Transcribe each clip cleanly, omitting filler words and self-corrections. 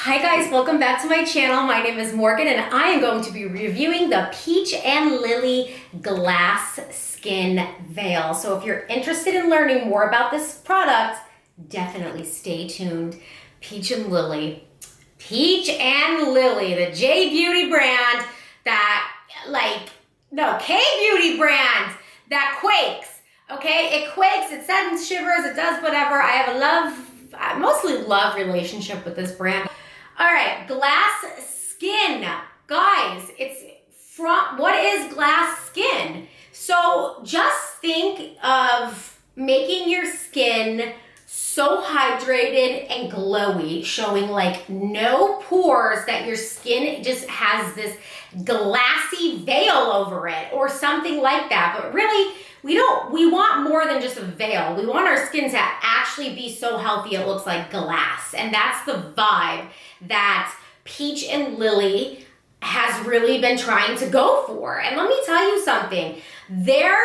Hi guys, welcome back to my channel. My name is Morgan and I am going to be reviewing the Peach and Lily Glass Skin Veil. So if you're interested in learning more about this product, definitely stay tuned. Peach and Lily, the J Beauty brand that K-Beauty brand that quakes. Okay, it quakes, it sends shivers, it does whatever. I have a mostly love relationship with this brand. All right, glass skin. Guys, what is glass skin? So just think of making your skin so hydrated and glowy, showing like no pores, that your skin just has this glassy veil over it or something like that. But really, we want more than just a veil. We want our skin to actually be so healthy it looks like glass. And that's the vibe that Peach and Lily has really been trying to go for. And let me tell you something. Their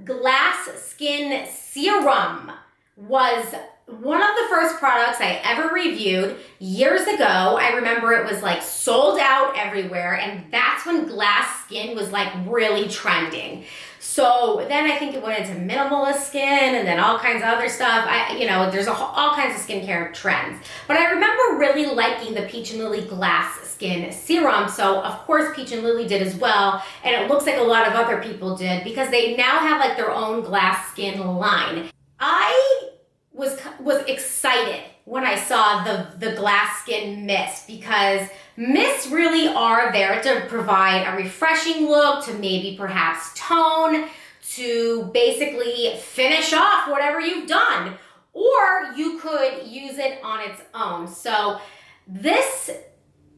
glass skin serum was one of the first products I ever reviewed years ago. I remember it was like sold out everywhere, and that's when glass skin was like really trending. So then I think it went into minimalist skin and then all kinds of other stuff. There's all kinds of skincare trends. But I remember really liking the Peach and Lily Glass Skin Serum. So of course Peach and Lily did as well. And it looks like a lot of other people did because they now have like their own glass skin line. I was excited when I saw the glass skin mist, because mists really are there to provide a refreshing look, to maybe perhaps tone, to basically finish off whatever you've done, or you could use it on its own. So this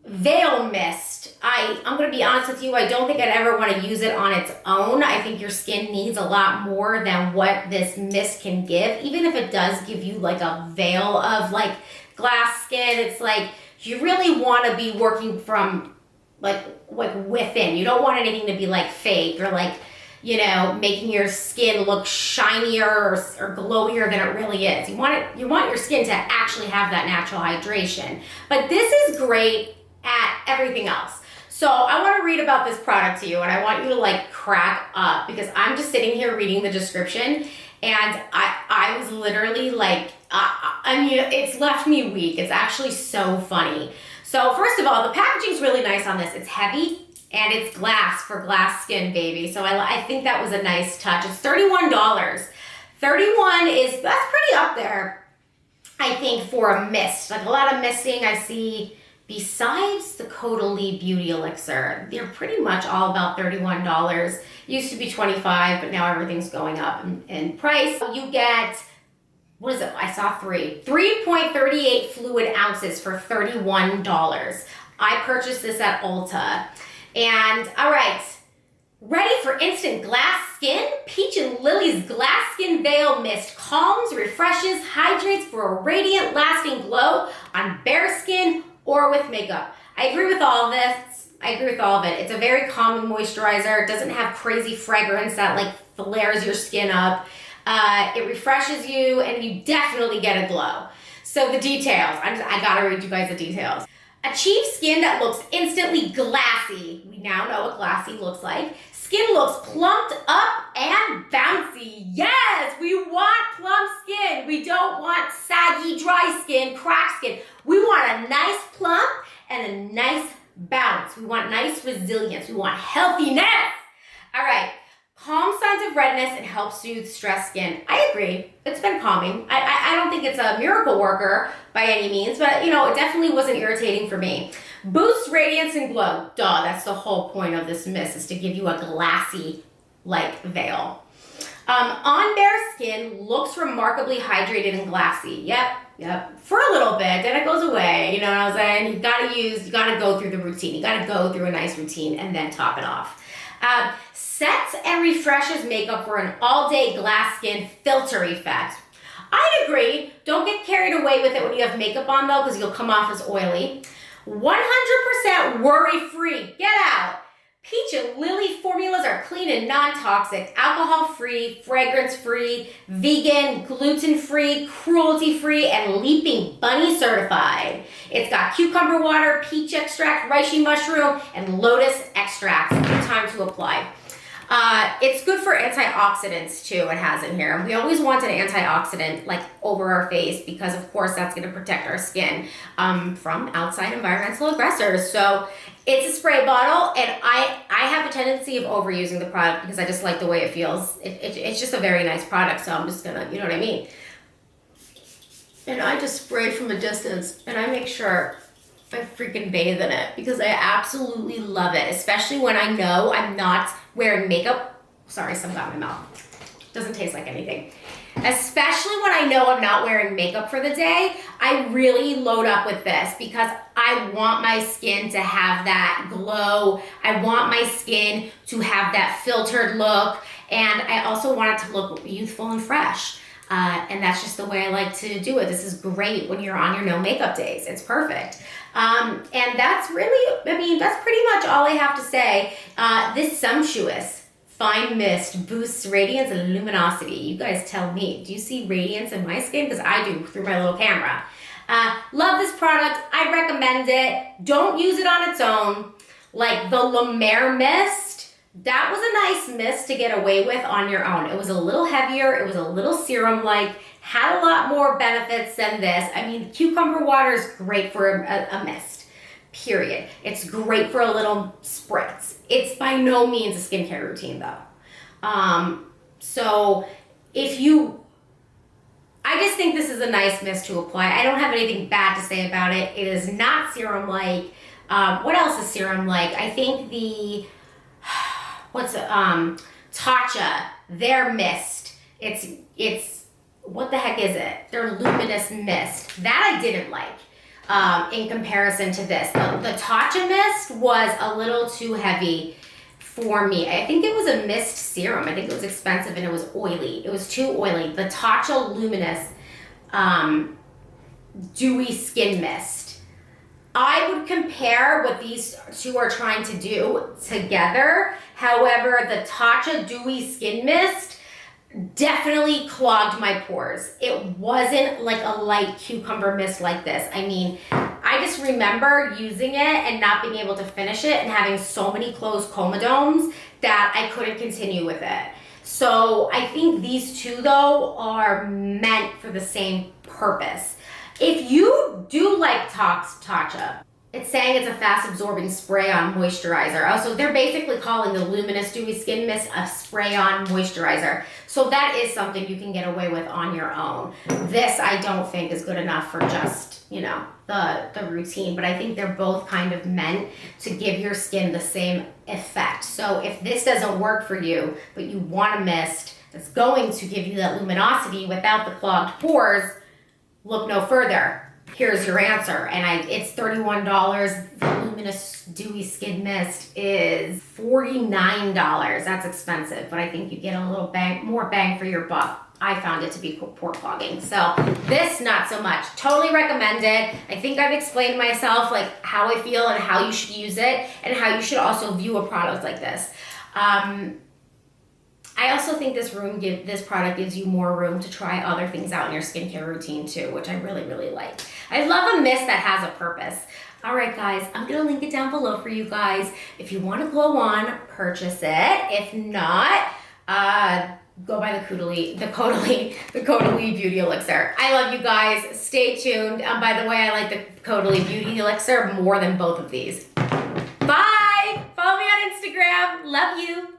veil mist, I'm going to be honest with you, I don't think I'd ever want to use it on its own. I think your skin needs a lot more than what this mist can give. Even if it does give you like a veil of like glass skin, it's like you really want to be working from like within. You don't want anything to be like fake or like, making your skin look shinier or glowier than it really is. You want your skin to actually have that natural hydration. But this is great at everything else. So I want to read about this product to you, and I want you to like crack up, because I'm just sitting here reading the description and I was literally like, it's left me weak. It's actually so funny. So first of all, the packaging's really nice on this. It's heavy and it's glass for glass skin, baby. So I think that was a nice touch. It's $31. $31 that's pretty up there, I think, for a mist. Like a lot of misting I see. Besides the Caudalie Beauty Elixir, they're pretty much all about $31. Used to be $25, but now everything's going up in price. You get, what is it? I saw 3.38 fluid ounces for $31. I purchased this at Ulta. And all right, ready for instant glass skin? Peach and Lily's Glass Skin Veil Mist calms, refreshes, hydrates for a radiant, lasting glow on bare skin or with makeup. I agree with all of this. I agree with all of it. It's a very calming moisturizer. It doesn't have crazy fragrance that like flares your skin up. It refreshes you and you definitely get a glow. So the details, I gotta read you guys the details. Achieve skin that looks instantly glassy. We now know what glassy looks like. Skin looks plumped up and bouncy. Yes, we want plump skin. We don't want saggy, dry skin, cracked skin. We want a nice plump and a nice bounce. We want nice resilience. We want healthiness. All right, calm signs of redness and helps soothe stressed skin. I agree. It's been calming. I don't think it's a miracle worker by any means, but it definitely wasn't irritating for me. Boosts radiance and glow. Duh, that's the whole point of this mist, is to give you a glassy like veil. On bare skin, looks remarkably hydrated and glassy. Yep. For a little bit, then it goes away. You know what I'm saying? You gotta go through the routine. You gotta go through a nice routine and then top it off. Sets and refreshes makeup for an all-day glass skin filter effect. I'd agree. Don't get carried away with it when you have makeup on though, because you'll come off as oily. 100% worry-free. Get out. Peach and lily formulas are clean and non-toxic, alcohol-free, fragrance-free, vegan, gluten-free, cruelty-free, and leaping bunny certified. It's got cucumber water, peach extract, reishi mushroom, and lotus extract. Good time to apply. It's good for antioxidants too, it has in here. We always want an antioxidant like over our face because of course that's going to protect our skin from outside environmental aggressors. So it's a spray bottle, and I have a tendency of overusing the product because I just like the way it feels. It's just a very nice product, so I'm just gonna, you know what I mean? And I just spray from a distance, and I make sure I freaking bathe in it because I absolutely love it, especially when I know I'm not wearing makeup. Sorry, some got in my mouth. Doesn't taste like anything. Especially when I know I'm not wearing makeup for the day, I really load up with this because I want my skin to have that glow. I want my skin to have that filtered look, and I also want it to look youthful and fresh. And that's just the way I like to do it. This is great when you're on your no makeup days. It's perfect. And that's really, I mean, that's pretty much all I have to say. This sumptuous fine mist boosts radiance and luminosity. You guys tell me, do you see radiance in my skin? Because I do through my little camera. Love this product. I recommend it. Don't use it on its own. Like the La Mer mist, that was a nice mist to get away with on your own. It was a little heavier. It was a little serum-like. Had a lot more benefits than this. I mean, cucumber water is great for a mist. Period. It's great for a little spritz. It's by no means a skincare routine though. So if you, I just think this is a nice mist to apply. I don't have anything bad to say about it. It is not serum-like. What else is serum-like? I think the, Tatcha, their mist. It's, what the heck is it? Their Luminous mist. That I didn't like. In comparison to this. The Tatcha mist was a little too heavy for me. I think it was a mist serum. I think it was expensive and it was oily. It was too oily. The Tatcha Luminous Dewy Skin Mist. I would compare what these two are trying to do together. However, the Tatcha Dewy Skin Mist definitely clogged my pores. It wasn't like a light cucumber mist like this. I mean, I just remember using it and not being able to finish it and having so many closed comedones that I couldn't continue with it. So I think these two though are meant for the same purpose. If you do like Tatcha, it's saying it's a fast-absorbing spray-on moisturizer. Oh, so they're basically calling the Luminous Dewy Skin Mist a spray-on moisturizer. So that is something you can get away with on your own. This, I don't think, is good enough for just, you know, the routine. But I think they're both kind of meant to give your skin the same effect. So if this doesn't work for you, but you want a mist that's going to give you that luminosity without the clogged pores, look no further. Here's your answer. And it's $31. The Luminous Dewy Skin Mist is $49. That's expensive, but I think you get a little more bang for your buck. I found it to be pore clogging. So this, not so much. Totally recommend it. I think I've explained myself like how I feel and how you should use it and how you should also view a product like this. I also think this product gives you more room to try other things out in your skincare routine too, which I really, really like. I love a mist that has a purpose. All right, guys, I'm gonna link it down below for you guys. If you want to glow on, purchase it. If not, go buy the Caudalie Beauty Elixir. I love you guys. Stay tuned. By the way, I like the Caudalie Beauty Elixir more than both of these. Bye. Follow me on Instagram. Love you.